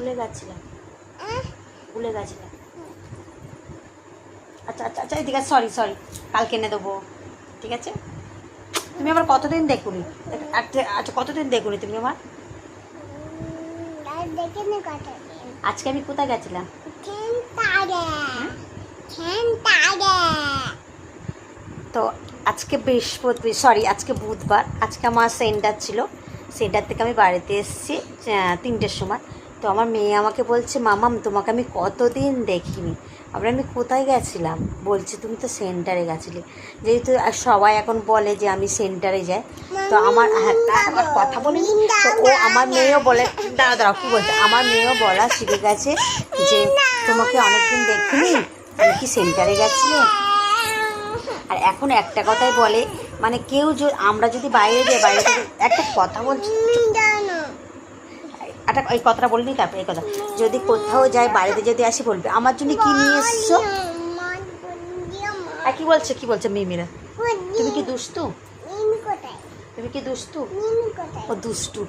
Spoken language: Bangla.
ভুলে গেছিলাম। আচ্ছা আচ্ছা আচ্ছা ঠিক আছে, সরি সরি, কালকে এনে দেবো, ঠিক আছে। তুমি আবার কতদিন দেখুনি? আচ্ছা কতদিন দেখুনি তুমি আমার? আজকে আমি কোথায় গেছিলাম? তো আজকে বৃহস্পতি, সরি আজকে বুধবার, আজকে আমার সেন্টার ছিল। সেন্টার থেকে আমি বাড়িতে এসেছি 3টের সময়। তো আমার মেয়ে আমাকে বলছে, মামাম তোমাকে আমি কতদিন দেখিনি। আমি কোথায় গেছিলাম? বলছে তুমি তো সেন্টারে গেছিলে। যেহেতু সবাই এখন বলে যে আমি সেন্টারে যাই, তো আমার আমার কথা বলিনি। তো ও আমার মেয়েও বলে, দাঁড়াও কী বলছে, আমার মেয়েও বলা শিখে গেছে যে তোমাকে অনেকদিন দেখিনি, তুমি কি সেন্টারে গেছিলে। আর এখন একটা কথাই বলে, মানে কেউ আমরা যদি বাইরে যাই, বাইরে থেকে একটা কথা বলছি, একটা এই কথাটা বলিনি, তারপরে এই কথা, যদি কোথাও যাই বাড়িতে যদি আসি বলবে আমার জন্য কি নিয়ে এসছো। আর কি বলছে মিমিরা, তুমি কি দুষ্টু? ও দুষ্টু।